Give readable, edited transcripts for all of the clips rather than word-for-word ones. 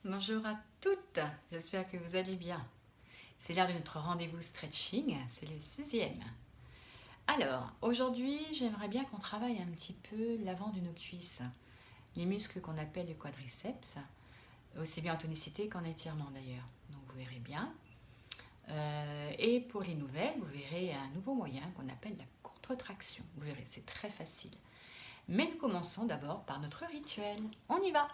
Bonjour à toutes, j'espère que vous allez bien. C'est l'heure de notre rendez-vous stretching, c'est le 6e. Alors, aujourd'hui, j'aimerais bien qu'on travaille un petit peu l'avant de nos cuisses, les muscles qu'on appelle le quadriceps, aussi bien en tonicité qu'en étirement d'ailleurs. Donc vous verrez bien. Et pour les nouvelles, vous verrez un nouveau moyen qu'on appelle la contre-traction. Vous verrez, c'est très facile. Mais nous commençons d'abord par notre rituel. On y va!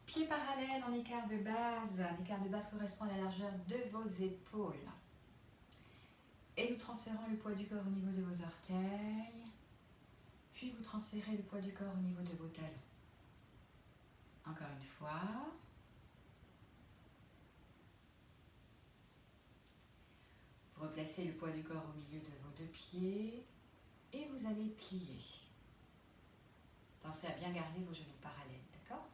Pieds parallèles en écart de base. L'écart de base correspond à la largeur de vos épaules. Et nous transférons le poids du corps au niveau de vos orteils. Puis vous transférez le poids du corps au niveau de vos talons. Encore une fois. Vous replacez le poids du corps au milieu de vos deux pieds. Et vous allez plier. Pensez à bien garder vos genoux parallèles, d'accord?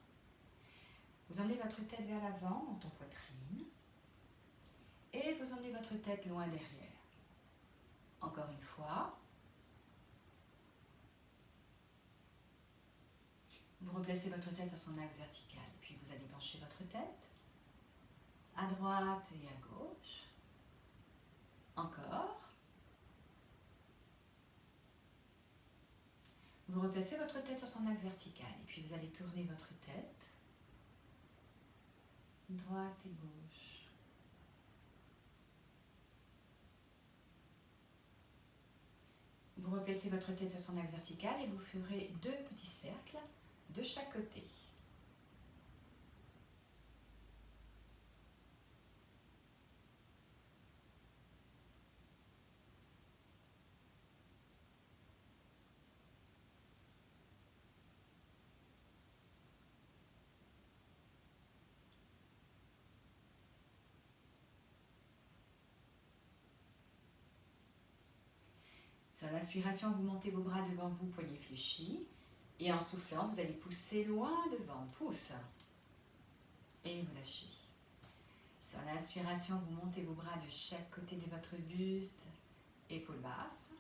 Vous emmenez votre tête vers l'avant, en ton poitrine. Et vous emmenez votre tête loin derrière. Encore une fois. Vous replacez votre tête sur son axe vertical. Puis vous allez pencher votre tête à droite et à gauche. Encore. Vous replacez votre tête sur son axe vertical. Et puis vous allez tourner votre tête droite et gauche. Vous replacez votre tête sur son axe vertical et vous ferez deux petits cercles de chaque côté. Sur l'inspiration, vous montez vos bras devant vous, poignets fléchis. Et en soufflant, vous allez pousser loin devant. Pousse. Et vous lâchez. Sur l'inspiration, vous montez vos bras de chaque côté de votre buste, épaules basses.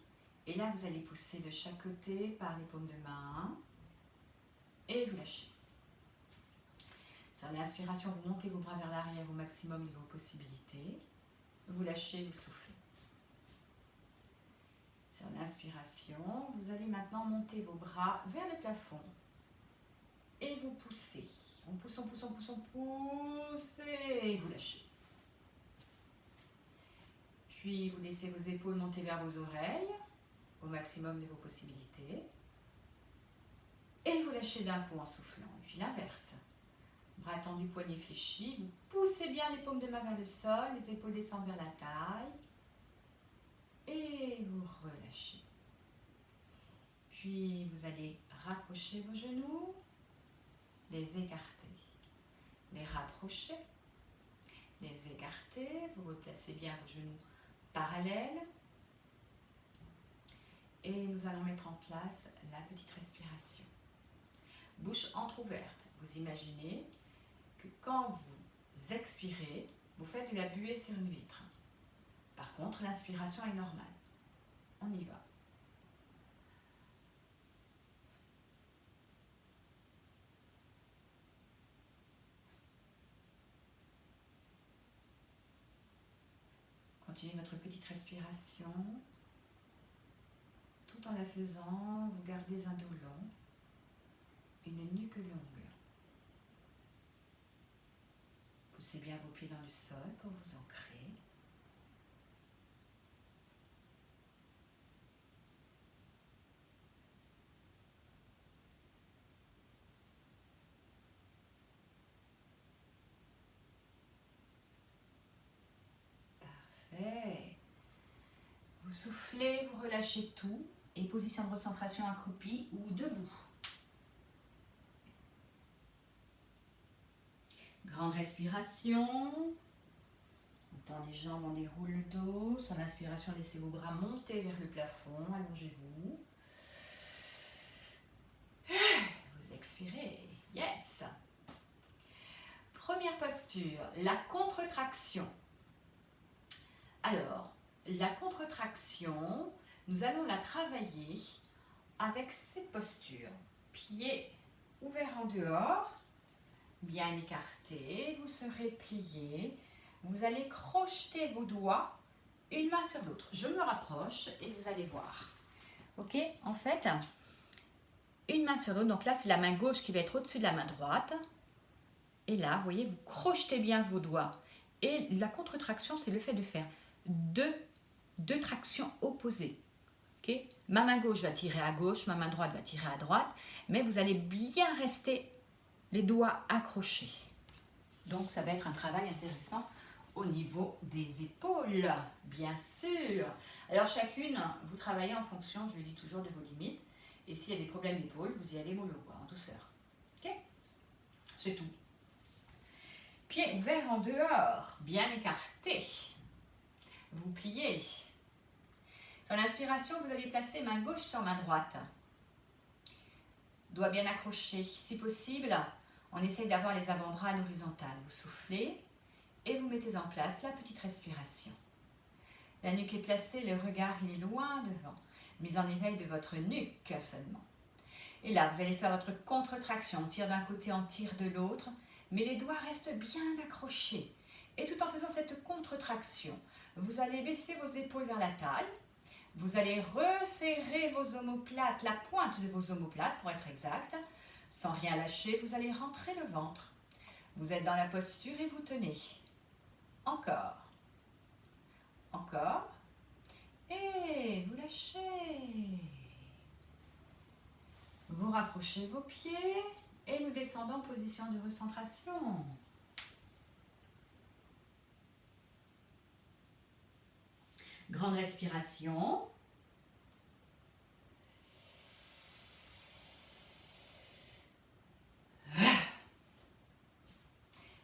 Et là, vous allez pousser de chaque côté par les paumes de main. Et vous lâchez. Sur l'inspiration, vous montez vos bras vers l'arrière au maximum de vos possibilités. Vous lâchez, vous soufflez. Sur l'inspiration, vous allez maintenant monter vos bras vers le plafond. Et vous poussez. On pousse, on pousse, on pousse, on pousse. Et vous lâchez. Puis vous laissez vos épaules monter vers vos oreilles au maximum de vos possibilités. Et vous lâchez d'un coup en soufflant. Et puis l'inverse. Bras tendus, poignets fléchis. Vous poussez bien les paumes de main vers le sol. Les épaules descendent vers la taille. Et vous relâchez. Puis vous allez rapprocher vos genoux, les écarter, les rapprocher, les écarter. Vous replacez bien vos genoux parallèles. Et nous allons mettre en place la petite respiration. Bouche entrouverte. Vous imaginez que quand vous expirez, vous faites de la buée sur une vitre. Par contre, l'inspiration est normale. On y va. Continuez votre petite respiration. Tout en la faisant, vous gardez un dos long, une nuque longue. Poussez bien vos pieds dans le sol pour vous ancrer. Parfait. Vous soufflez, vous relâchez tout et position de recentration accroupie ou debout. Grande respiration. On tend les jambes, on déroule le dos. Sur l'inspiration, laissez vos bras monter vers le plafond. Allongez-vous. Vous expirez. Yes! Première posture, la contre-traction. Alors, la contre-traction, nous allons la travailler avec cette posture. Pieds ouvert en dehors, bien écarté, vous serez plié. Vous allez crocheter vos doigts une main sur l'autre. Je me rapproche et vous allez voir. Ok, en fait, une main sur l'autre. Donc là, c'est la main gauche qui va être au-dessus de la main droite. Et là, vous voyez, vous crochetez bien vos doigts. Et la contre-traction, c'est le fait de faire deux tractions opposées. Okay, ma main gauche va tirer à gauche, ma main droite va tirer à droite. Mais vous allez bien rester les doigts accrochés. Donc, ça va être un travail intéressant au niveau des épaules, bien sûr. Alors, chacune, vous travaillez en fonction, je le dis toujours, de vos limites. Et s'il y a des problèmes d'épaule, vous y allez mollo, en douceur. Ok? C'est tout. Pied ouvert en dehors, bien écarté. Vous pliez. Sur l'inspiration, vous allez placer main gauche sur main droite. Doigt bien accroché. Si possible, on essaye d'avoir les avant-bras à l'horizontale. Vous soufflez et vous mettez en place la petite respiration. La nuque est placée, le regard il est loin devant, mise en éveil de votre nuque seulement. Et là, vous allez faire votre contre-traction. On tire d'un côté, on tire de l'autre, mais les doigts restent bien accrochés. Et tout en faisant cette contre-traction, vous allez baisser vos épaules vers la taille. Vous allez resserrer vos omoplates, la pointe de vos omoplates pour être exact. Sans rien lâcher, vous allez rentrer le ventre. Vous êtes dans la posture et vous tenez. Encore. Encore. Et vous lâchez. Vous rapprochez vos pieds et nous descendons en position de recentration. Grande respiration.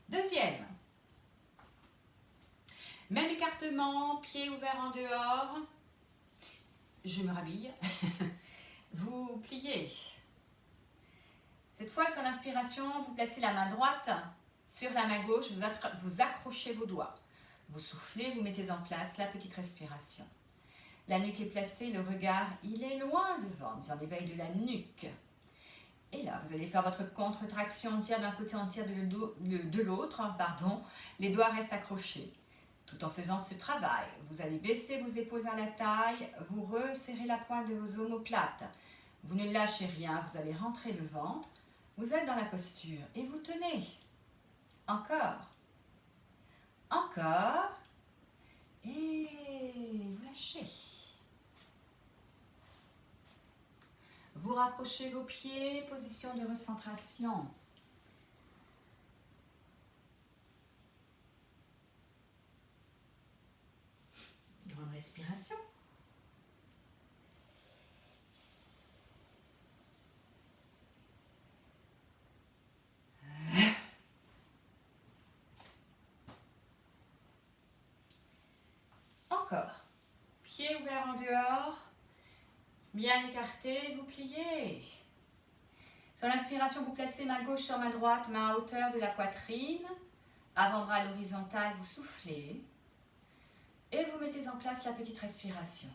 Deuxième. Même écartement, pied ouvert en dehors. Je me rhabille. Vous pliez. Cette fois, sur l'inspiration, vous placez la main droite sur la main gauche, vous accrochez vos doigts. Vous soufflez, vous mettez en place la petite respiration. La nuque est placée, le regard, il est loin devant, mise en éveil de la nuque. Et là, vous allez faire votre contre-traction, on tire d'un côté, on tire de l'autre, pardon. Les doigts restent accrochés. Tout en faisant ce travail, vous allez baisser vos épaules vers la taille, vous resserrez la pointe de vos omoplates. Vous ne lâchez rien, vous allez rentrer le ventre. Vous êtes dans la posture et vous tenez. Encore. Encore. Et vous lâchez. Vous rapprochez vos pieds, position de recentration. Grande respiration. Encore. Pieds ouverts en dehors. Bien écarté, vous pliez. Sur l'inspiration, vous placez main gauche sur main droite, main à hauteur de la poitrine. Avant-bras à l'horizontale, vous soufflez. Et vous mettez en place la petite respiration.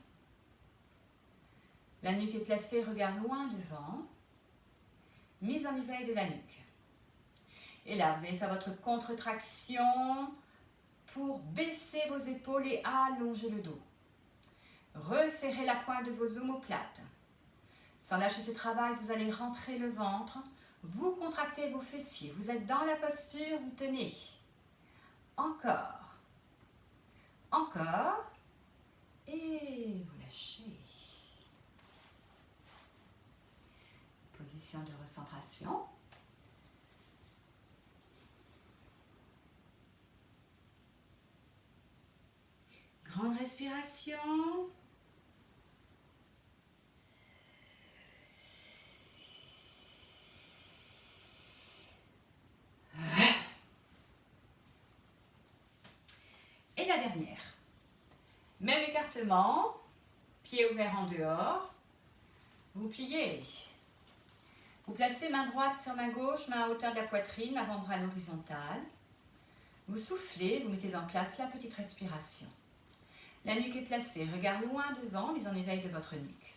La nuque est placée, regard loin devant. Mise en éveil de la nuque. Et là, vous allez faire votre contre-traction pour baisser vos épaules et allonger le dos. Resserrez la pointe de vos omoplates. Sans lâcher ce travail, vous allez rentrer le ventre. Vous contractez vos fessiers. Vous êtes dans la posture, vous tenez. Encore. Encore. Et vous lâchez. Position de recentration. Grande respiration. Et la dernière. Même écartement, pied ouvert en dehors. Vous pliez. Vous placez main droite sur main gauche, main à hauteur de la poitrine, avant-bras à l'horizontale. Vous soufflez, vous mettez en place la petite respiration. La nuque est placée, regard loin devant, mise en éveil de votre nuque.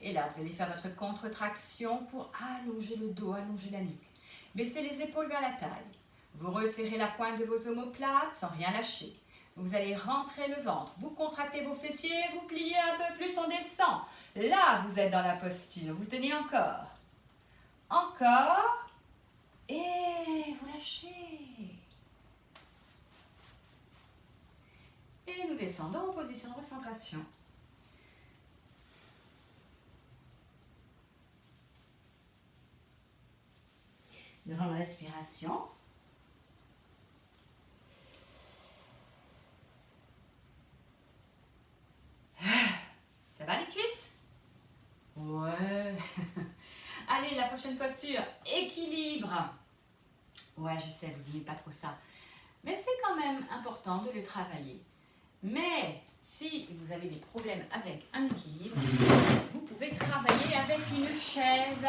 Et là, vous allez faire votre contre-traction pour allonger le dos, allonger la nuque. Baissez les épaules vers la taille. Vous resserrez la pointe de vos omoplates sans rien lâcher. Vous allez rentrer le ventre, vous contractez vos fessiers, vous pliez un peu plus, on descend. Là, vous êtes dans la posture, vous tenez encore. Encore. Et vous lâchez. Et nous descendons en position de recentration. Grande respiration. Ça va les cuisses? Ouais. Allez, la prochaine posture, équilibre. Ouais, je sais, vous n'aimez pas trop ça. Mais c'est quand même important de le travailler. Mais si vous avez des problèmes avec un équilibre, vous pouvez travailler avec une chaise.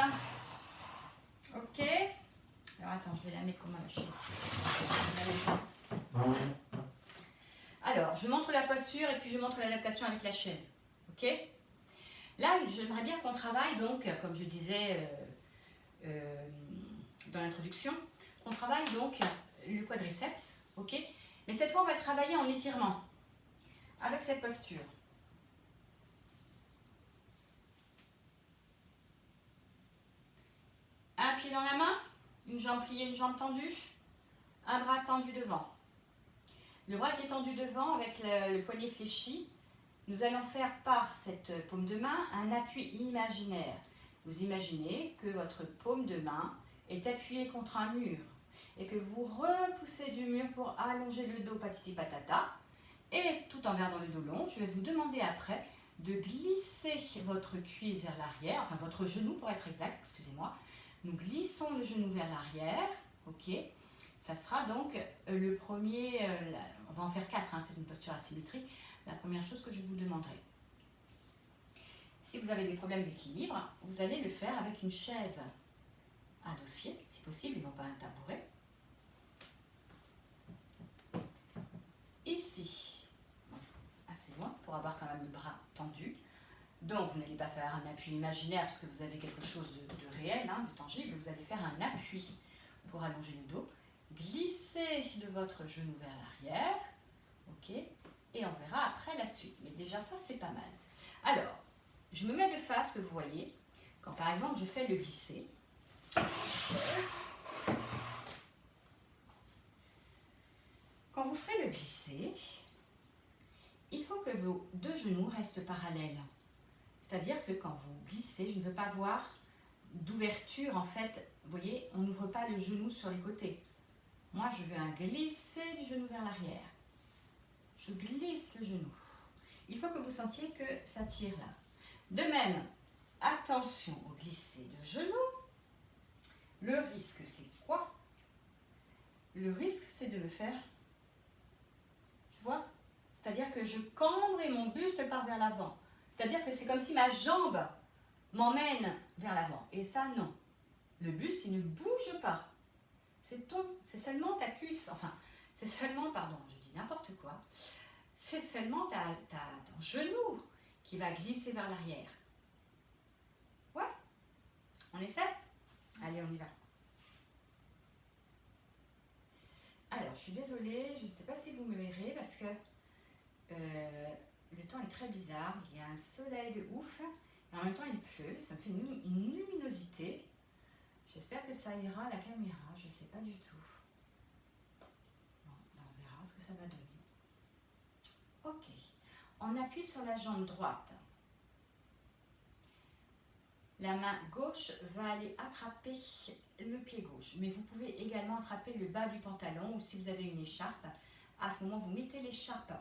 Ok? Alors attends, je vais la mettre comment la chaise? Alors, je montre la posture et puis je montre l'adaptation avec la chaise. Ok? Là, j'aimerais bien qu'on travaille donc, comme je disais dans l'introduction, on travaille donc le quadriceps, ok? Mais cette fois, on va le travailler en étirement, avec cette posture. Un pied dans la main, une jambe pliée, une jambe tendue, un bras tendu devant. Le bras qui est tendu devant avec le poignet fléchi, nous allons faire par cette paume de main un appui imaginaire. Vous imaginez que votre paume de main est appuyée contre un mur et que vous repoussez du mur pour allonger le dos patiti patata. Et tout en gardant le dos long, je vais vous demander après de glisser votre cuisse vers l'arrière, enfin votre genou pour être exact, excusez-moi. Nous glissons le genou vers l'arrière, ok. Ça sera donc le premier, on va en faire 4, hein, c'est une posture asymétrique. La première chose que je vous demanderai. Si vous avez des problèmes d'équilibre, vous allez le faire avec une chaise à dossier, si possible, et non pas un tabouret. Ici, assez loin pour avoir quand même le bras tendu. Donc, vous n'allez pas faire un appui imaginaire parce que vous avez quelque chose de réel, hein, de tangible. Vous allez faire un appui pour allonger le dos. Glissez de votre genou vers l'arrière. Ok. Et on verra après la suite. Mais déjà, ça, c'est pas mal. Alors, je me mets de face, que vous voyez. Quand, par exemple, je fais le glisser. Quand vous ferez le glisser, il faut que vos deux genoux restent parallèles. C'est-à-dire que quand vous glissez, je ne veux pas voir d'ouverture, en fait. Vous voyez, on n'ouvre pas le genou sur les côtés. Moi, je veux un glisser du genou vers l'arrière. Je glisse le genou. Il faut que vous sentiez que ça tire là. De même, attention au glisser de genou. Le risque, c'est quoi? Le risque, c'est de le faire, tu vois? C'est-à-dire que je cambrerai mon buste par vers l'avant. C'est-à-dire que c'est comme si ma jambe m'emmène vers l'avant. Et ça, non. Le buste, il ne bouge pas. C'est seulement ta cuisse. Enfin, c'est seulement, pardon, je dis n'importe quoi. C'est seulement ton genou qui va glisser vers l'arrière. Ouais? On essaie? Allez, on y va. Alors, je suis désolée, je ne sais pas si vous me verrez parce que le temps est très bizarre. Il y a un soleil de ouf et en même temps il pleut. Ça me fait une luminosité. J'espère que ça ira à la caméra. Je ne sais pas du tout. Bon, on verra ce que ça va donner. Ok. On appuie sur la jambe droite. La main gauche va aller attraper le pied gauche. Mais vous pouvez également attraper le bas du pantalon ou si vous avez une écharpe. À ce moment, vous mettez l'écharpe.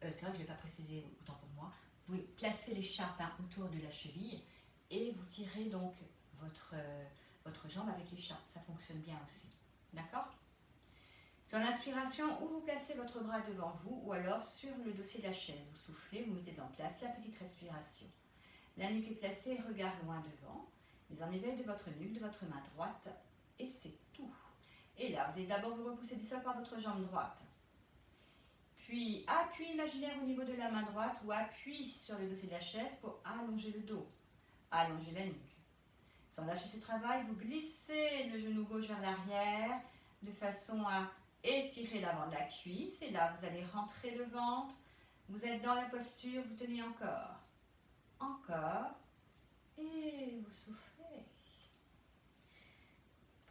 C'est vrai que je ne l'ai pas précisé, autant pour moi. Vous placez l'écharpe autour de la cheville et vous tirez donc votre jambe avec l'écharpe. Ça fonctionne bien aussi. D'accord? Sur l'inspiration, ou vous placez votre bras devant vous ou alors sur le dossier de la chaise. Vous soufflez, vous mettez en place la petite respiration. La nuque est placée, regard loin devant, mais en éveil de votre nuque, de votre main droite, et c'est tout. Et là, vous allez d'abord vous repousser du sol par votre jambe droite. Puis, appui imaginaire au niveau de la main droite ou appui sur le dossier de la chaise pour allonger le dos. allongez la nuque. Sans lâcher ce travail, vous glissez le genou gauche vers l'arrière de façon à étirer l'avant de la cuisse. Et là, vous allez rentrer le ventre. Vous êtes dans la posture, vous tenez encore. Encore. Et vous soufflez.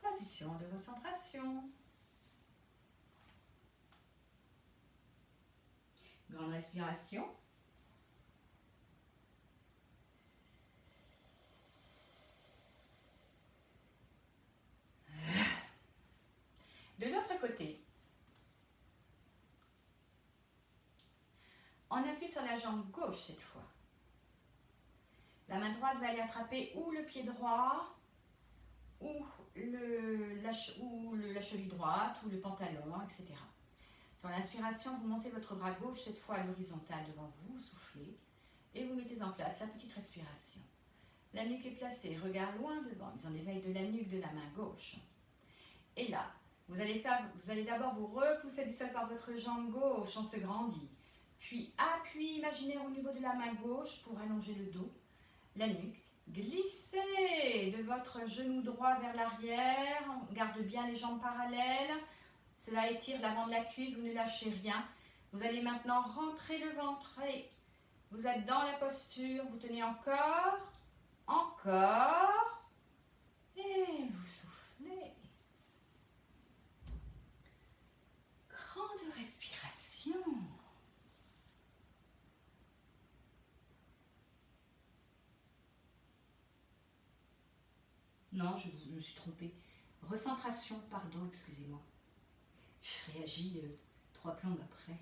Position de recentration. Grande respiration. De l'autre côté, on appuie sur la jambe gauche cette fois. La main droite va aller attraper ou le pied droit, ou la cheville droite, ou le pantalon, etc. Sur l'inspiration, vous montez votre bras gauche cette fois à l'horizontale devant vous, vous soufflez, et vous mettez en place la petite respiration. La nuque est placée, regard loin devant, mise en éveil de la nuque de la main gauche. Et là, vous allez d'abord vous repousser du sol par votre jambe gauche, on se grandit. Puis appui imaginaire au niveau de la main gauche pour allonger le dos, la nuque. Glissez de votre genou droit vers l'arrière, on garde bien les jambes parallèles. Cela étire l'avant de la cuisse, vous ne lâchez rien. Vous allez maintenant rentrer le ventre. Allez, vous êtes dans la posture, vous tenez encore, encore, et vous soufflez. Grande respiration. Non, je me suis trompée. Recentration, pardon, excusez-moi. Je réagis 3 plombes après.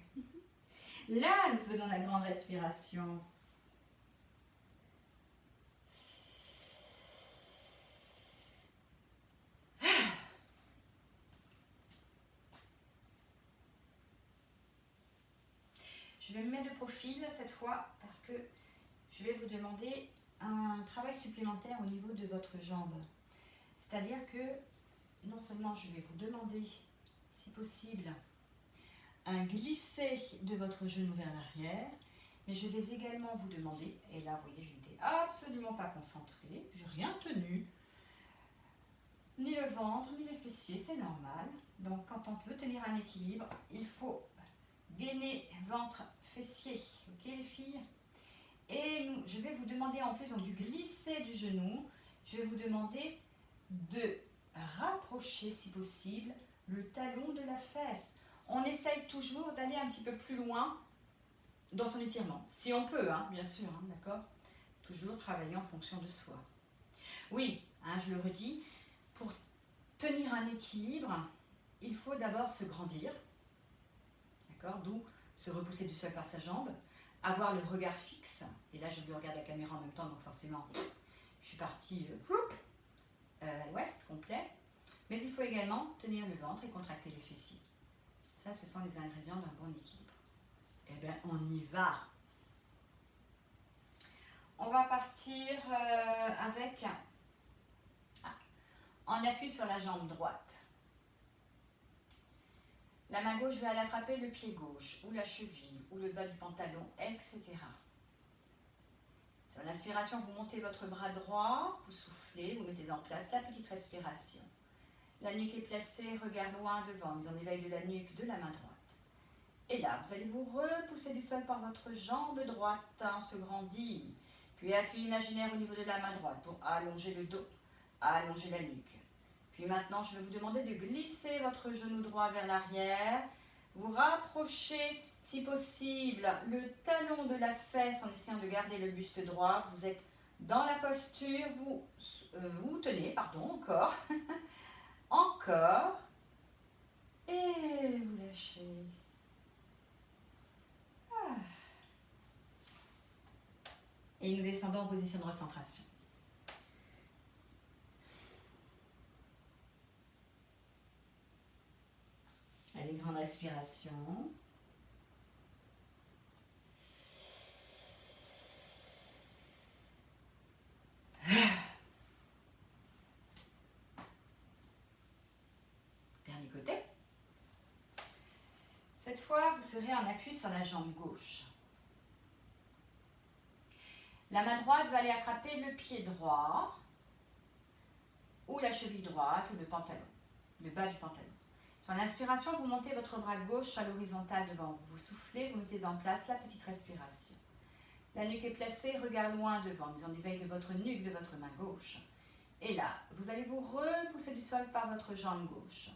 Là, nous faisons la grande respiration. Je vais me mettre de profil cette fois parce que je vais vous demander un travail supplémentaire au niveau de votre jambe. C'est-à-dire que non seulement je vais vous demander, si possible, un glisser de votre genou vers l'arrière, mais je vais également vous demander, et là vous voyez je n'étais absolument pas concentrée, je n'ai rien tenu, ni le ventre, ni les fessiers, c'est normal. Donc quand on veut tenir un équilibre, il faut gainer ventre, fessier, ok les filles? Et je vais vous demander en plus donc, du glisser du genou, je vais vous demander de rapprocher si possible le talon de la fesse. On essaye toujours d'aller un petit peu plus loin dans son étirement, si on peut, hein, bien sûr, hein, d'accord? Toujours travailler en fonction de soi. Oui, hein, je le redis, pour tenir un équilibre, il faut d'abord se grandir, d'accord? D'où se repousser du sol par sa jambe, avoir le regard fixe, et là je lui regarde la caméra en même temps, donc forcément je suis partie à l'ouest complet, mais il faut également tenir le ventre et contracter les fessiers. Ça, ce sont les ingrédients d'un bon équilibre. Eh bien, on y va. On va partir avec... on appuie sur la jambe droite. La main gauche va aller attraper le pied gauche, ou la cheville, ou le bas du pantalon, etc. Sur l'inspiration, vous montez votre bras droit, vous soufflez, vous mettez en place la petite respiration. La nuque est placée, regard loin devant, mise en éveil de la nuque de la main droite. Et là, vous allez vous repousser du sol par votre jambe droite, on se grandit. Puis appui imaginaire au niveau de la main droite pour allonger le dos, allonger la nuque. Puis maintenant, je vais vous demander de glisser votre genou droit vers l'arrière. Vous rapprochez, si possible, le talon de la fesse en essayant de garder le buste droit. Vous êtes dans la posture, vous tenez, pardon, encore. Encore. Et vous lâchez. Ah. Et nous descendons en position de recentration. Allez, grande respiration. Dernier côté. Cette fois, vous serez en appui sur la jambe gauche. La main droite va aller attraper le pied droit ou la cheville droite ou le pantalon, le bas du pantalon. Sur l'inspiration, vous montez votre bras gauche à l'horizontale devant vous. Vous soufflez, vous mettez en place la petite respiration. La nuque est placée, regard loin devant, mise en éveil de votre nuque, de votre main gauche. Et là, vous allez vous repousser du sol par votre jambe gauche.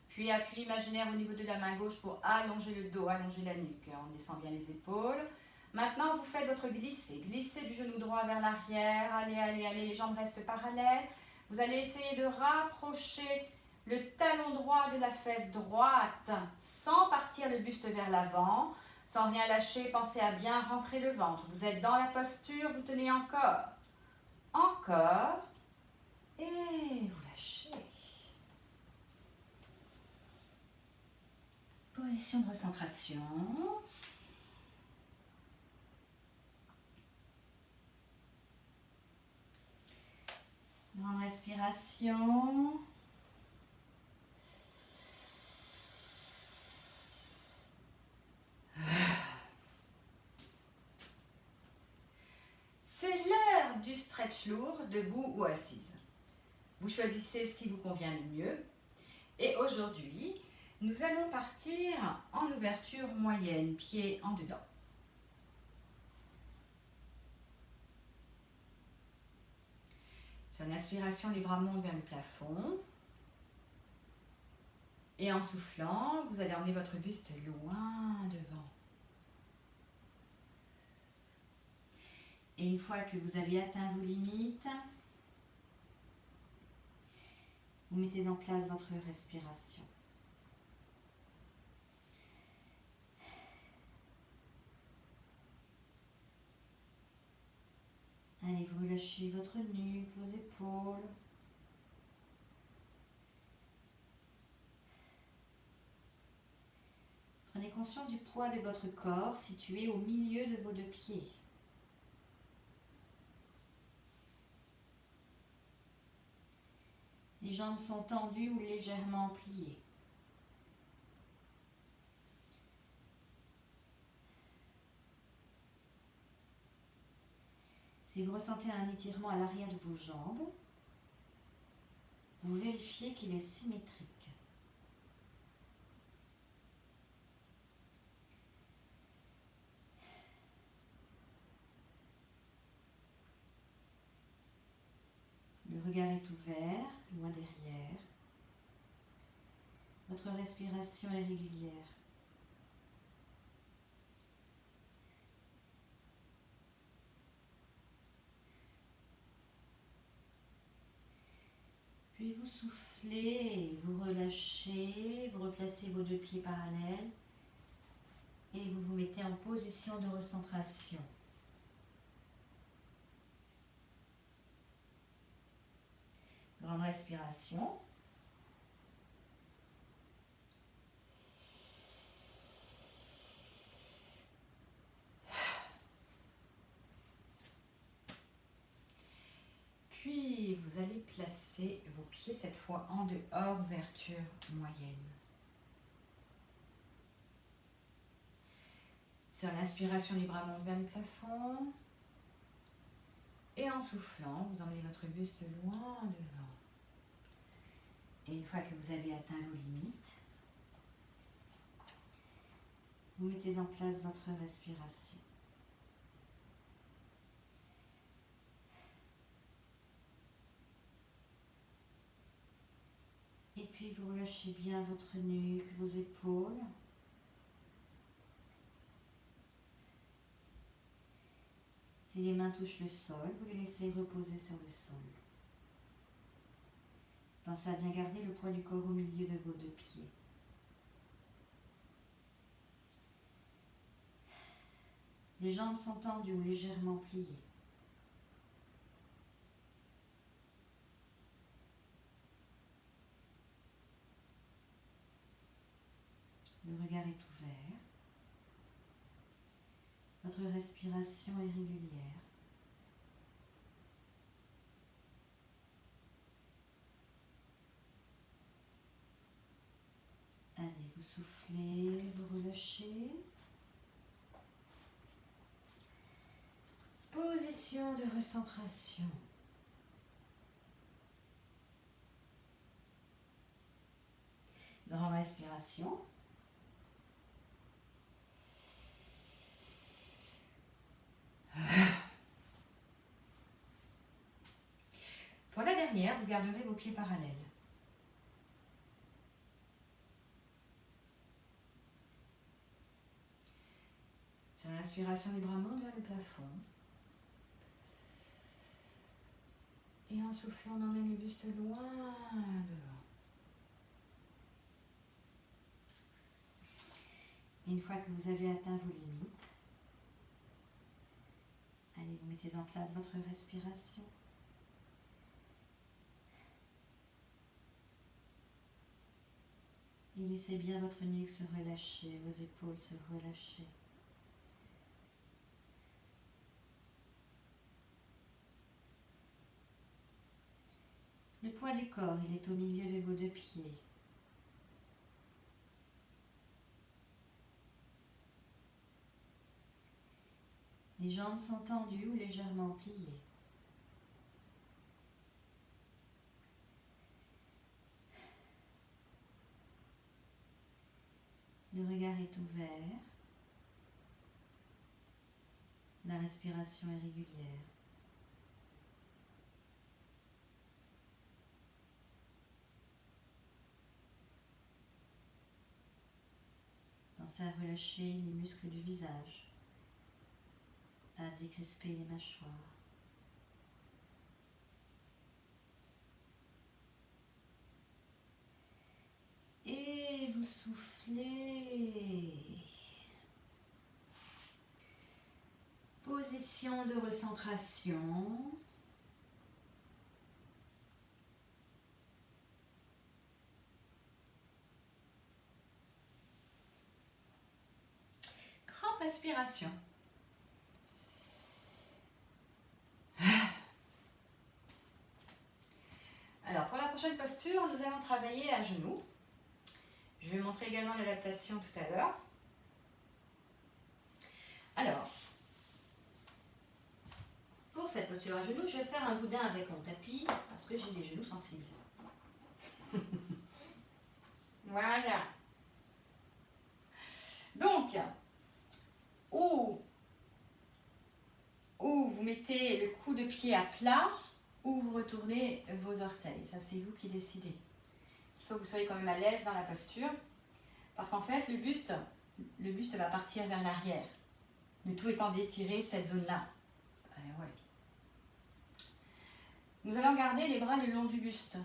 Puis appui imaginaire au niveau de la main gauche pour allonger le dos, allonger la nuque. On descend bien les épaules. Maintenant, vous faites votre glissé. Glissez du genou droit vers l'arrière. Allez, allez, allez, les jambes restent parallèles. Vous allez essayer de rapprocher le talon droit de la fesse droite sans partir le buste vers l'avant. Sans rien lâcher, pensez à bien rentrer le ventre. Vous êtes dans la posture, vous tenez encore. Encore. Et vous lâchez. Position de recentration. Grande respiration. C'est l'heure du stretch lourd, debout ou assise. Vous choisissez ce qui vous convient le mieux. Et aujourd'hui, nous allons partir en ouverture moyenne, pied en dedans. Sur l'inspiration, les bras montent vers le plafond. Et en soufflant, vous allez emmener votre buste loin devant. Et une fois que vous avez atteint vos limites, vous mettez en place votre respiration. Allez, vous relâchez votre nuque, vos épaules. Prenez conscience du poids de votre corps situé au milieu de vos deux pieds. Les jambes sont tendues ou légèrement pliées. Si vous ressentez un étirement à l'arrière de vos jambes, vous vérifiez qu'il est symétrique. Le regard est ouvert, loin derrière. Votre respiration est régulière. Puis vous soufflez, vous relâchez, vous replacez vos deux pieds parallèles et vous vous mettez en position de recentration. Grande respiration. Puis vous allez placer vos pieds cette fois en dehors, ouverture moyenne. Sur l'inspiration, les bras montent vers le plafond. Et en soufflant, vous emmenez votre buste loin devant. Et une fois que vous avez atteint vos limites, vous mettez en place votre respiration. Et puis vous relâchez bien votre nuque, vos épaules. Si les mains touchent le sol, vous les laissez reposer sur le sol. Pensez à bien garder le poids du corps au milieu de vos deux pieds. Les jambes sont tendues ou légèrement pliées. Le regard est ouvert. Votre respiration est régulière. Allez, vous soufflez, vous relâchez. Position de recentration. Grande respiration. Pour la dernière, vous garderez vos pieds parallèles. Sur l'inspiration, les bras montent vers le plafond. Et en soufflant, on emmène le buste loin devant. Une fois que vous avez atteint vos limites, allez, vous mettez en place votre respiration. Et laissez bien votre nuque se relâcher, vos épaules se relâcher. Le poids du corps, il est au milieu de vos deux pieds. Les jambes sont tendues ou légèrement pliées. Le regard est ouvert. La respiration est régulière. Pensez à relâcher les muscles du visage, à décrisper les mâchoires. Et vous soufflez. Position de recentration. Grande respiration. Alors, pour la prochaine posture, nous allons travailler à genoux. Je vais montrer également l'adaptation tout à l'heure. Alors, pour cette posture à genoux, je vais faire un boudin avec mon tapis parce que j'ai les genoux sensibles. Voilà. Donc, ou vous mettez le coup de pied à plat, ou vous retournez vos orteils. Ça, c'est vous qui décidez. Il faut que vous soyez quand même à l'aise dans la posture, parce qu'en fait, le buste va partir vers l'arrière. Le tout étant d'étirer cette zone-là. Ouais. Nous allons garder les bras le long du buste.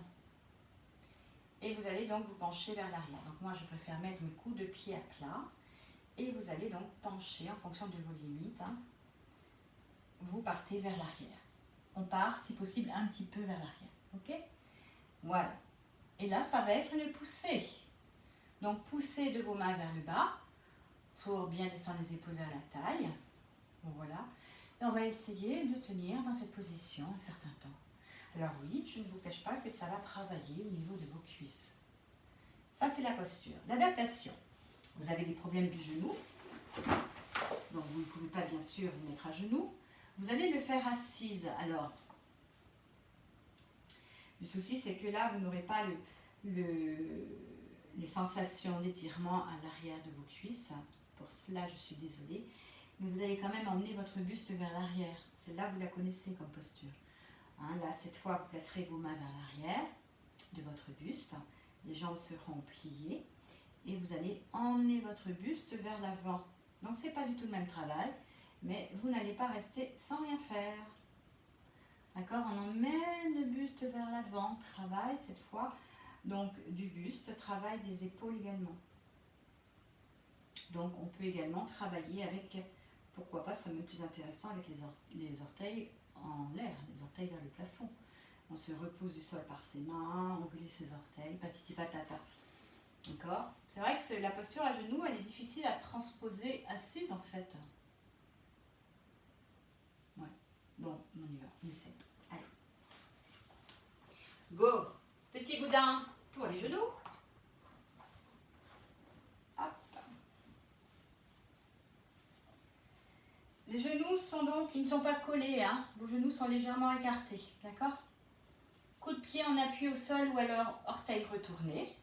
Et vous allez donc vous pencher vers l'arrière. Donc moi, je préfère mettre mes coups de pied à plat. Et vous allez donc pencher en fonction de vos limites. Vous partez vers l'arrière. On part, si possible, un petit peu vers l'arrière. Ok? Voilà. Et là, ça va être une poussée. Donc, poussez de vos mains vers le bas pour bien descendre les épaules vers la taille. Bon, voilà. Et on va essayer de tenir dans cette position un certain temps. Alors oui, je ne vous cache pas que ça va travailler au niveau de vos cuisses. Ça, c'est la posture. L'adaptation. Vous avez des problèmes du genou. Donc, vous ne pouvez pas, bien sûr, vous mettre à genoux. Vous allez le faire assise. Alors, le souci, c'est que là, vous n'aurez pas les sensations d'étirement à l'arrière de vos cuisses. Pour cela, je suis désolée. Mais vous allez quand même emmener votre buste vers l'arrière. Celle-là, vous la connaissez comme posture. Là, cette fois, vous placerez vos mains vers l'arrière de votre buste. Les jambes seront pliées. Et vous allez emmener votre buste vers l'avant. Donc, ce n'est pas du tout le même travail. Mais vous n'allez pas rester sans rien faire. D'accord? On emmène le buste vers l'avant. Travail, cette fois, donc du buste. Travail des épaules également. Donc, on peut également travailler avec, pourquoi pas, ce serait même plus intéressant avec les orteils en l'air, les orteils vers le plafond. On se repose du sol par ses mains, on glisse ses orteils, patiti patata. D'accord? C'est vrai que la posture à genoux, elle est difficile à transposer assise en fait. Ouais. Bon, on y va, on essaie. Allez. Go! Petit boudin pour les genoux. Hop. Les genoux ils ne sont pas collés, hein. Vos genoux sont légèrement écartés, d'accord? Coup de pied en appui au sol ou alors orteils retournés.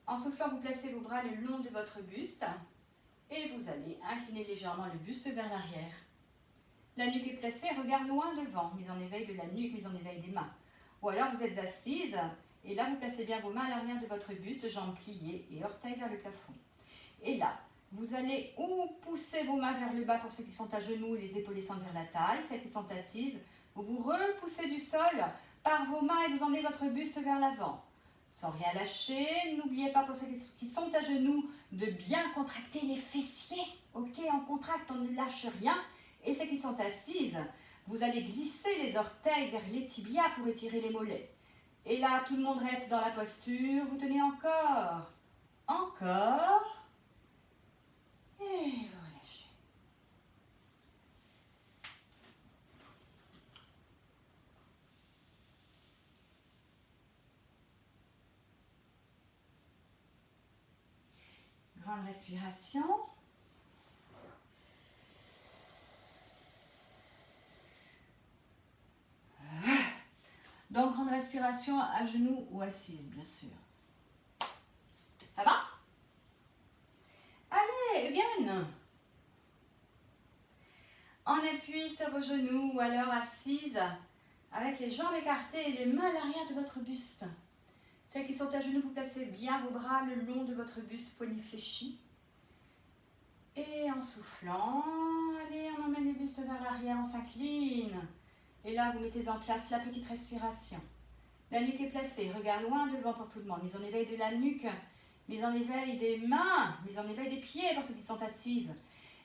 En soufflant, vous placez vos bras le long de votre buste et vous allez incliner légèrement le buste vers l'arrière. La nuque est placée, regard loin devant, mise en éveil de la nuque, mise en éveil des mains. Ou alors vous êtes assise et là vous placez bien vos mains à l'arrière de votre buste, jambes pliées et orteils vers le plafond. Et là, vous allez ou pousser vos mains vers le bas pour ceux qui sont à genoux, les épaules descendent vers la taille, celles qui sont assises, vous vous repoussez du sol par vos mains et vous emmenez votre buste vers l'avant. Sans rien lâcher, n'oubliez pas pour ceux qui sont à genoux de bien contracter les fessiers. Ok, on contracte, on ne lâche rien. Et ceux qui sont assises, vous allez glisser les orteils vers les tibias pour étirer les mollets. Et là, tout le monde reste dans la posture, vous tenez encore, encore. Et vous relâchez. Grande respiration. Donc, grande respiration à genoux ou assise, bien sûr. Ça va? Allez, again. En appui sur vos genoux ou alors assise, avec les jambes écartées et les mains à l'arrière de votre buste. Celles qui sont à genoux, vous placez bien vos bras le long de votre buste, poignets fléchis. Et en soufflant, allez, on emmène le buste vers l'arrière, on s'incline. Et là, vous mettez en place la petite respiration. La nuque est placée, regard loin devant pour tout le monde. Mise en éveil de la nuque, mise en éveil des mains, mise en éveil des pieds pour ceux qui sont assises.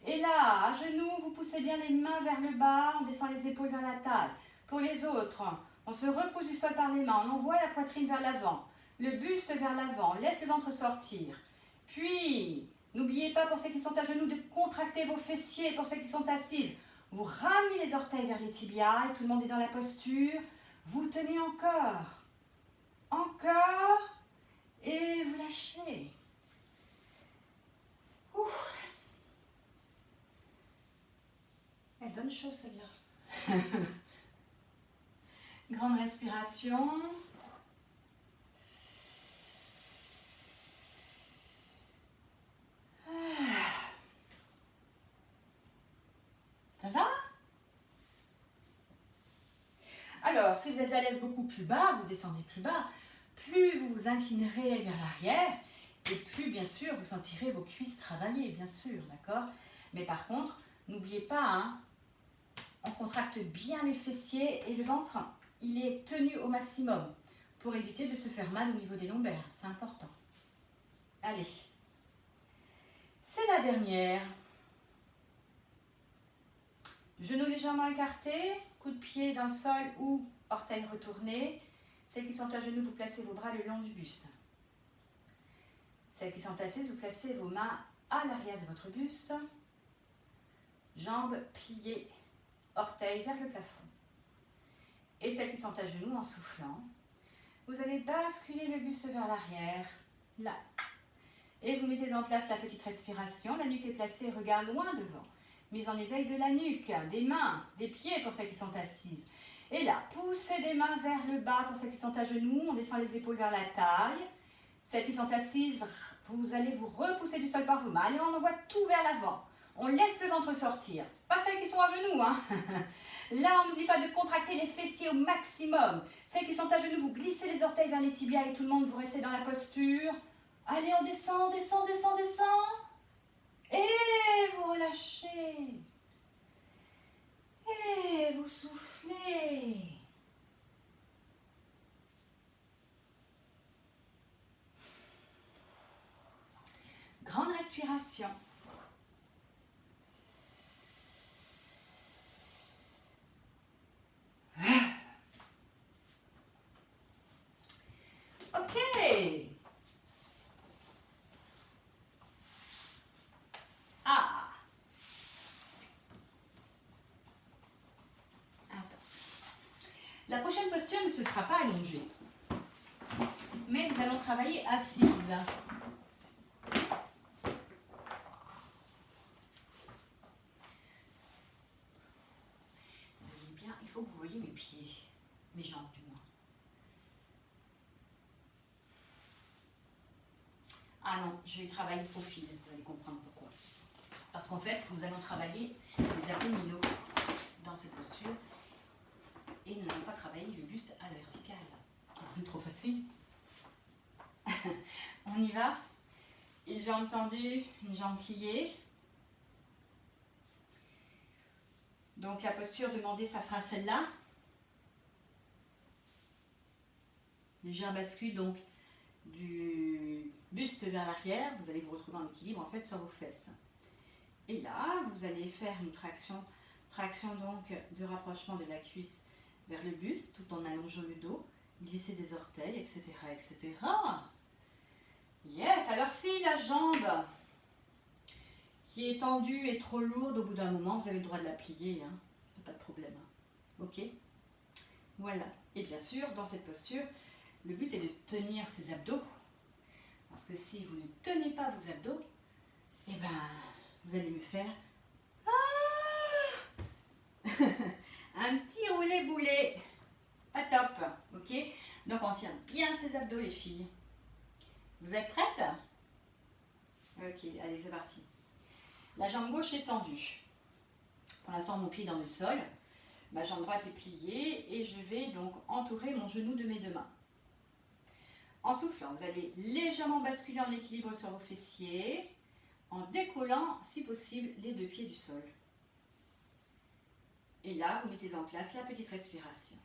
Et là, à genoux, vous poussez bien les mains vers le bas, on descend les épaules vers la taille. Pour les autres, on se repose du sol par les mains, on envoie la poitrine vers l'avant, le buste vers l'avant, laisse le ventre sortir. Puis, n'oubliez pas pour ceux qui sont à genoux de contracter vos fessiers, pour ceux qui sont assises. Vous ramenez les orteils vers les tibias et tout le monde est dans la posture. Vous tenez encore, encore, et vous lâchez. Ouf. Elle donne chaud celle-là. Grande respiration. Ça va? Alors, si vous êtes à l'aise beaucoup plus bas, vous descendez plus bas, plus vous vous inclinerez vers l'arrière et plus, bien sûr, vous sentirez vos cuisses travailler, bien sûr, d'accord? Mais par contre, n'oubliez pas, hein, on contracte bien les fessiers et le ventre, il est tenu au maximum pour éviter de se faire mal au niveau des lombaires, c'est important. Allez, c'est la dernière. Genoux légèrement écartés, coup de pied dans le sol ou orteils retournés. Celles qui sont à genoux, vous placez vos bras le long du buste. Celles qui sont assises, vous placez vos mains à l'arrière de votre buste. Jambes pliées, orteils vers le plafond. Et celles qui sont à genoux, en soufflant, vous allez basculer le buste vers l'arrière, là. Et vous mettez en place la petite respiration. La nuque est placée, regard loin devant. Mise en éveil de la nuque, des mains, des pieds pour celles qui sont assises. Et là, poussez des mains vers le bas pour celles qui sont à genoux. On descend les épaules vers la taille. Celles qui sont assises, vous allez vous repousser du sol par vos mains. Allez, on envoie tout vers l'avant. On laisse le ventre sortir. Pas celles qui sont à genoux, hein. Là, on n'oublie pas de contracter les fessiers au maximum. Celles qui sont à genoux, vous glissez les orteils vers les tibias et tout le monde, vous restez dans la posture. Allez, on descend, descend, descend, descend. Et vous relâchez. Et vous soufflez. Grande respiration. Ok. Ah. Attends. La prochaine posture ne se fera pas allongée, mais nous allons travailler assise. Ah non, je vais travailler le profil, vous allez comprendre pourquoi. Parce qu'en fait, nous allons travailler les abdominaux dans cette posture et nous n'allons pas travailler le buste à la verticale. Trop facile. On y va. Une jambe tendue, une jambe pliée. Donc la posture demandée, ça sera celle-là. Légère bascule donc du buste vers l'arrière. Vous allez vous retrouver en équilibre en fait sur vos fesses. Et là, vous allez faire une traction donc de rapprochement de la cuisse vers le buste tout en allongeant le dos, glisser des orteils, etc. etc. Yes, alors si la jambe qui est tendue est trop lourde, au bout d'un moment, vous avez le droit de la plier, hein. Pas de problème. Hein. Ok. Voilà. Et bien sûr, dans cette posture, le but est de tenir ses abdos. Parce que si vous ne tenez pas vos abdos, eh ben, vous allez me faire un petit roulé-boulet. Pas top. Ok. Donc on tient bien ses abdos, les filles. Vous êtes prêtes? Ok, allez, c'est parti. La jambe gauche est tendue. Pour l'instant, mon pied est dans le sol. Ma jambe droite est pliée et je vais donc entourer mon genou de mes deux mains. En soufflant, vous allez légèrement basculer en équilibre sur vos fessiers en décollant, si possible, les deux pieds du sol. Et là, vous mettez en place la petite respiration.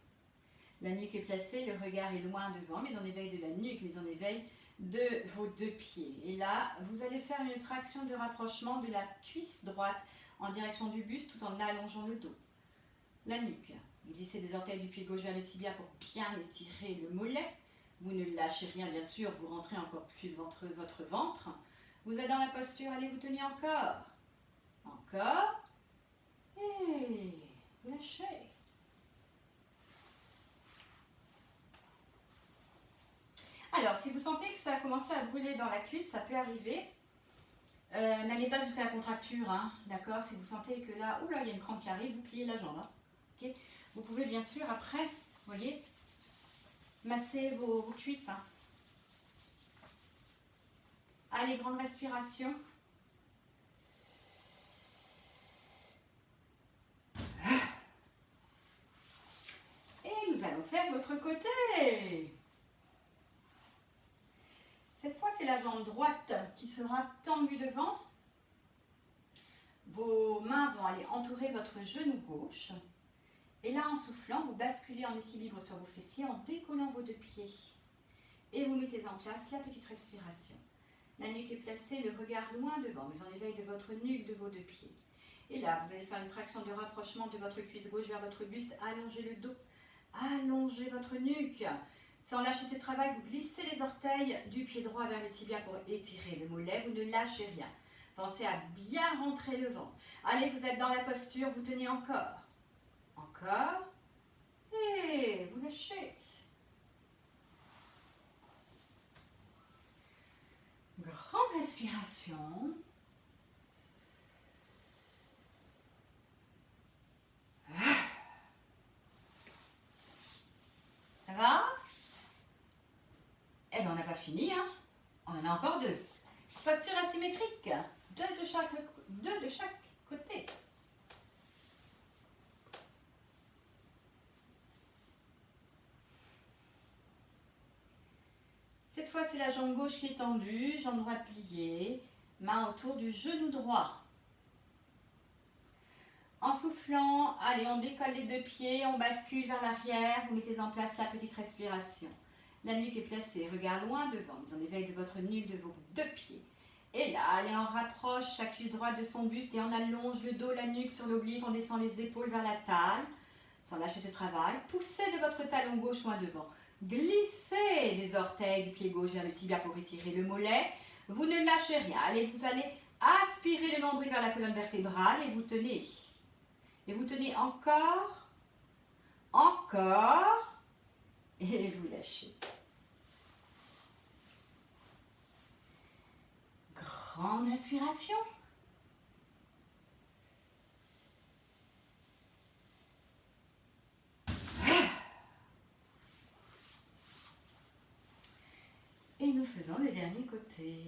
La nuque est placée, le regard est loin devant, mise en éveil de la nuque, mise en éveil de vos deux pieds. Et là, vous allez faire une traction de rapprochement de la cuisse droite en direction du buste tout en allongeant le dos. La nuque. Glissez des orteils du pied gauche vers le tibia pour bien étirer le mollet. Vous ne lâchez rien, bien sûr, vous rentrez encore plus votre ventre. Vous êtes dans la posture, allez, vous tenez encore. Encore. Et vous lâchez. Alors, si vous sentez que ça a commencé à brûler dans la cuisse, ça peut arriver. N'allez pas jusqu'à la contracture, hein, d'accord? Si vous sentez que là, oula, il y a une crampe qui arrive, vous pliez la jambe. Hein, okay. Vous pouvez bien sûr, après, vous voyez, masser vos cuisses. Hein. Allez, grande respiration. Et nous allons faire l'autre côté. Cette fois, c'est la jambe droite qui sera tendue devant. Vos mains vont aller entourer votre genou gauche. Et là, en soufflant, vous basculez en équilibre sur vos fessiers en décollant vos deux pieds. Et vous mettez en place la petite respiration. La nuque est placée, le regard loin devant, mise en éveil de votre nuque, de vos deux pieds. Et là, vous allez faire une traction de rapprochement de votre cuisse gauche vers votre buste. Allongez le dos, allongez votre nuque. Sans lâcher ce travail, vous glissez les orteils du pied droit vers le tibia pour étirer le mollet. Vous ne lâchez rien. Pensez à bien rentrer le ventre. Allez, vous êtes dans la posture, vous tenez encore. Encore. Et vous lâchez. Grande respiration. Ça va? Eh bien, on n'a pas fini, hein? On en a encore deux. Posture asymétrique. Deux de chaque côté. Cette fois, c'est la jambe gauche qui est tendue, jambe droite pliée, main autour du genou droit. En soufflant, allez, on décolle les deux pieds, on bascule vers l'arrière, vous mettez en place la petite respiration. La nuque est placée, regard loin devant, mise en éveil de votre nuque, de vos deux pieds. Et là, allez, on rapproche sa cuisse droite de son buste et on allonge le dos, la nuque sur l'oblique, on descend les épaules vers la taille, sans lâcher ce travail. Poussez de votre talon gauche loin devant. Glissez les orteils du pied gauche vers le tibia pour étirer le mollet. Vous ne lâchez rien. Allez, vous allez aspirer le nombril vers la colonne vertébrale et vous tenez. Et vous tenez encore, encore, et vous lâchez. Grande respiration. Et nous faisons le dernier côté.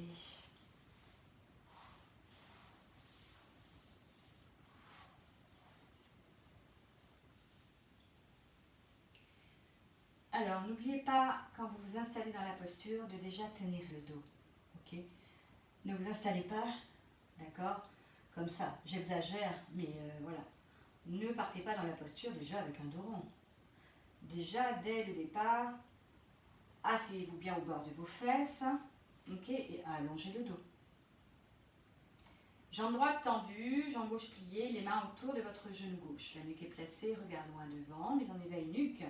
Alors, n'oubliez pas, quand vous vous installez dans la posture, de déjà tenir le dos. Ok? Ne vous installez pas, d'accord? Comme ça, j'exagère, mais voilà. Ne partez pas dans la posture déjà avec un dos rond. Déjà, dès le départ, asseyez-vous bien au bord de vos fesses, ok? Et allongez le dos. Jambes droites tendues, jambes gauche pliées, les mains autour de votre genou gauche. La nuque est placée, regard loin devant, mise en éveil nuque,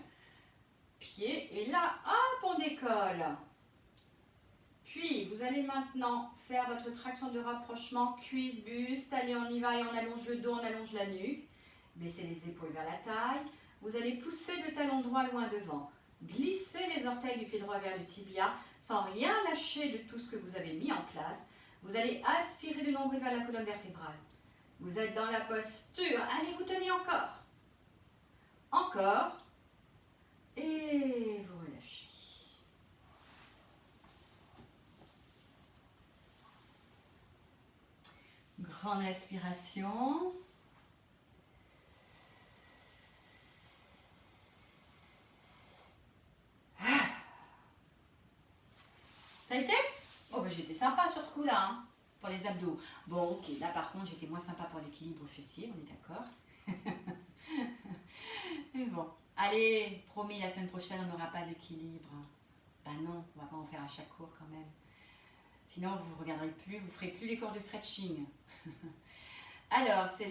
pied, et là, hop, on décolle. Puis, vous allez maintenant faire votre traction de rapprochement, cuisse, buste. Allez, on y va et on allonge le dos, on allonge la nuque. Baissez les épaules vers la taille. Vous allez pousser le talon droit loin devant. Glissez les orteils du pied droit vers le tibia, sans rien lâcher de tout ce que vous avez mis en place. Vous allez aspirer le nombril vers la colonne vertébrale. Vous êtes dans la posture. Allez, vous tenez encore. Encore. Et vous relâchez. Grande respiration. Ça a été? Oh, ben, j'étais sympa sur ce coup-là, hein, pour les abdos. Bon, ok, là par contre, j'étais moins sympa pour l'équilibre fessier, on est d'accord? Mais bon, allez, promis, la semaine prochaine, on n'aura pas d'équilibre. Ben non, on va pas en faire à chaque cours quand même. Sinon, vous ne regarderez plus, vous ferez plus les cours de stretching. Alors, c'est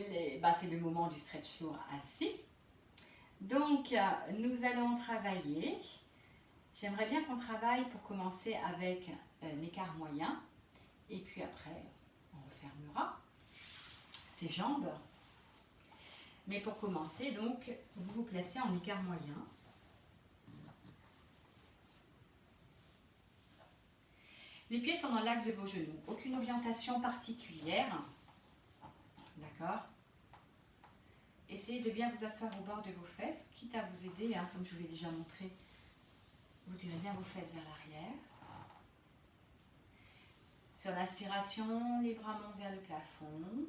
le moment du stretch lourd assis. Donc, nous allons travailler. J'aimerais bien qu'on travaille pour commencer avec un écart moyen. Et puis après, on refermera ses jambes. Mais pour commencer, donc, vous vous placez en écart moyen. Les pieds sont dans l'axe de vos genoux. Aucune orientation particulière. D'accord? Essayez de bien vous asseoir au bord de vos fesses, quitte à vous aider, hein, comme je vous l'ai déjà montré. Vous tirez bien vos fesses vers l'arrière. Sur l'inspiration, les bras montent vers le plafond.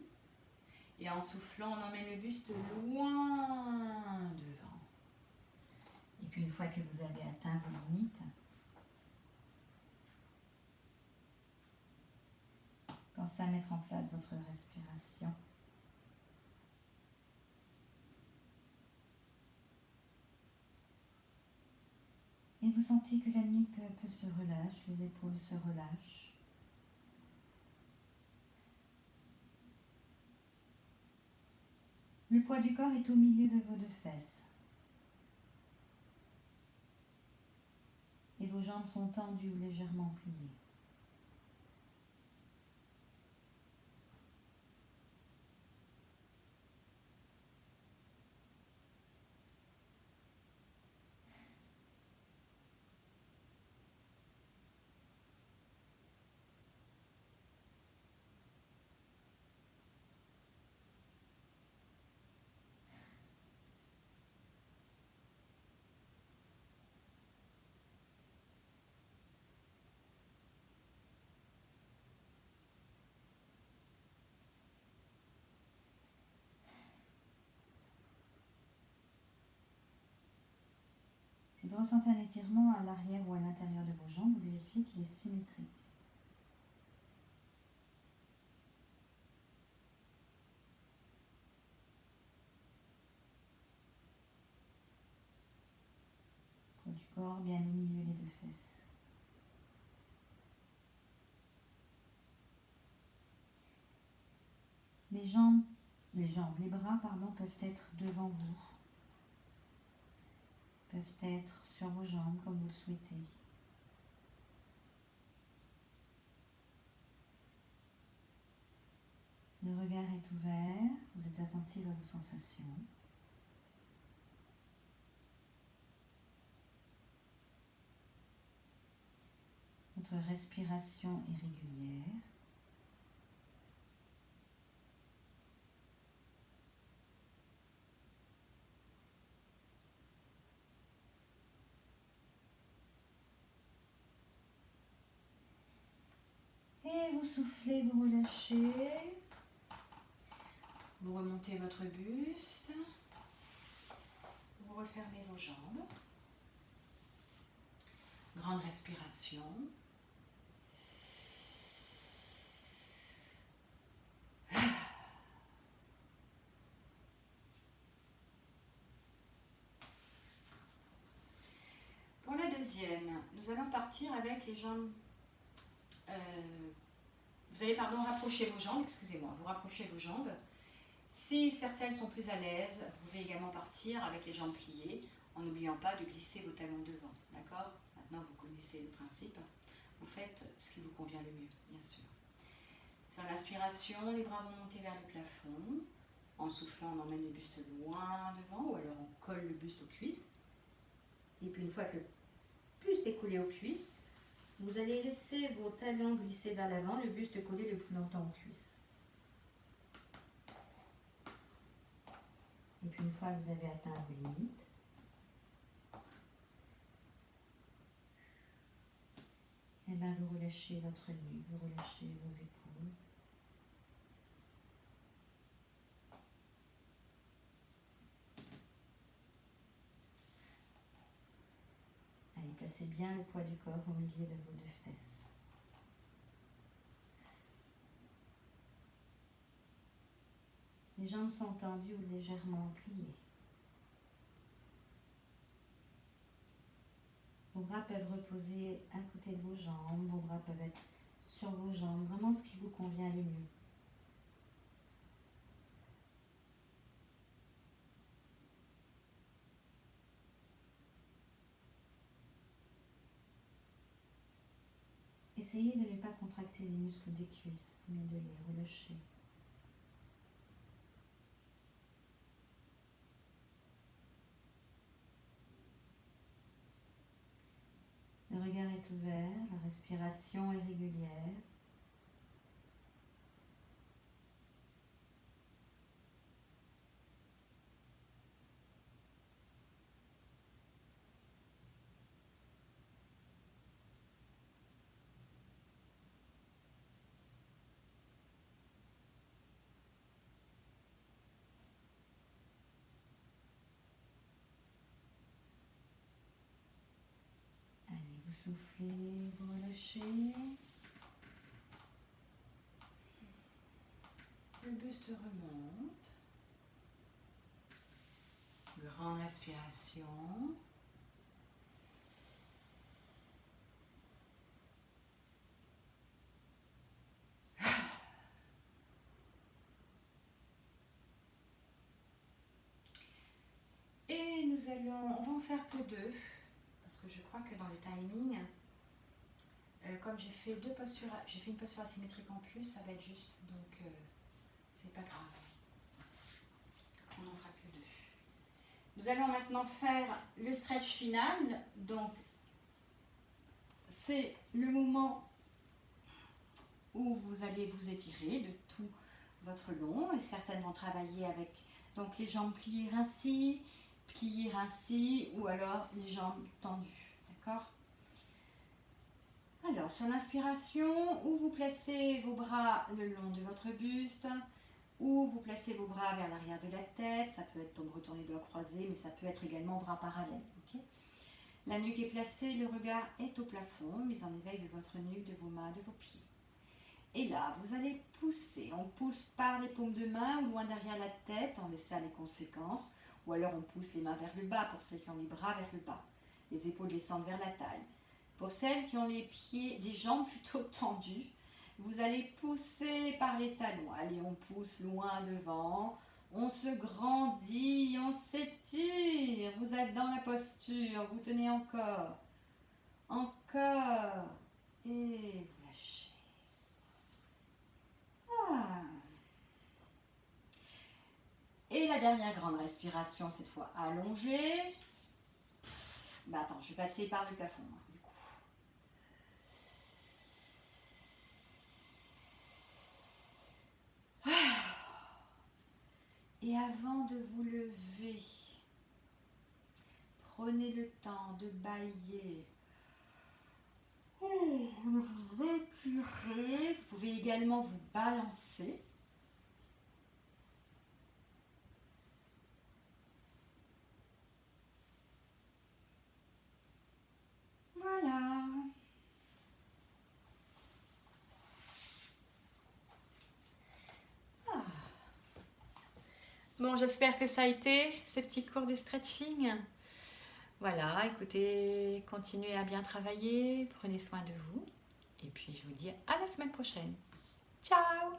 Et en soufflant, on emmène le buste loin devant. Et puis une fois que vous avez atteint vos limites, pensez à mettre en place votre respiration. Et vous sentez que la nuque peut se relâche, les épaules se relâchent. Le poids du corps est au milieu de vos deux fesses. Et vos jambes sont tendues ou légèrement pliées. Si vous ressentez un étirement à l'arrière ou à l'intérieur de vos jambes, vous vérifiez qu'il est symétrique. Poids du corps bien au milieu des deux fesses. Les bras, peuvent être devant vous, peuvent être sur vos jambes comme vous le souhaitez. Le regard est ouvert, vous êtes attentif à vos sensations. Votre respiration est régulière. vous soufflez, vous relâchez. Vous remontez votre buste. Vous refermez vos jambes. Grande respiration. Pour la deuxième, nous allons partir avec les jambes. Vous allez rapprocher vos jambes, excusez-moi, vous rapprochez vos jambes. Si certaines sont plus à l'aise, vous pouvez également partir avec les jambes pliées, en n'oubliant pas de glisser vos talons devant. D'accord? Maintenant, vous connaissez le principe. Vous faites ce qui vous convient le mieux, bien sûr. Sur l'inspiration, les bras vont monter vers le plafond. En soufflant, on emmène le buste loin devant, ou alors on colle le buste aux cuisses. Et puis une fois que le buste est collé aux cuisses, vous allez laisser vos talons glisser vers l'avant, le buste collé le plus longtemps aux cuisses. Et puis une fois que vous avez atteint vos limites, et bien vous relâchez votre nuque, vous relâchez vos épaules. Allez, placez bien le poids du corps au milieu de vos deux fesses. Les jambes sont tendues ou légèrement pliées. Vos bras peuvent reposer à côté de vos jambes, vos bras peuvent être sur vos jambes, vraiment ce qui vous convient le mieux. Essayez de ne pas contracter les muscles des cuisses, mais de les relâcher. Le regard est ouvert, la respiration est régulière. Allez, vous soufflez, vous relâchez. Le buste remonte. Grande respiration. Et on va en faire que deux, parce que je crois que dans le timing, comme j'ai fait une posture asymétrique en plus, ça va être juste, donc c'est pas grave. On n'en fera que deux. Nous allons maintenant faire le stretch final, donc c'est le moment où vous allez vous étirer de tout votre long, et certaines vont travailler avec donc les jambes pliées ainsi, ou alors les jambes tendues, d'accord? Alors, sur l'inspiration, où vous placez vos bras le long de votre buste, ou vous placez vos bras vers l'arrière de la tête, ça peut être tombe retourné, doigts croisés, mais ça peut être également bras parallèles, ok? La nuque est placée, le regard est au plafond, mise en éveil de votre nuque, de vos mains, de vos pieds. Et là, vous allez pousser. On pousse par les paumes de main ou loin derrière la tête, on laisse faire les conséquences. Ou alors on pousse les mains vers le bas pour celles qui ont les bras vers le bas. Les épaules descendent vers la taille. Pour celles qui ont les jambes plutôt tendues, vous allez pousser par les talons. Allez, on pousse loin devant. On se grandit, on s'étire. Vous êtes dans la posture, vous tenez encore. Encore. Et vous lâchez. Ah. Et la dernière grande respiration, cette fois allongée. Bah attends, je vais passer par le plafond, du coup. Et avant de vous lever, prenez le temps de bâiller. De vous étirer. Vous pouvez également vous balancer. Voilà. Ah. Bon, j'espère que ça a été ces petits cours de stretching. Voilà, écoutez, continuez à bien travailler, prenez soin de vous. Et puis je vous dis à la semaine prochaine. Ciao!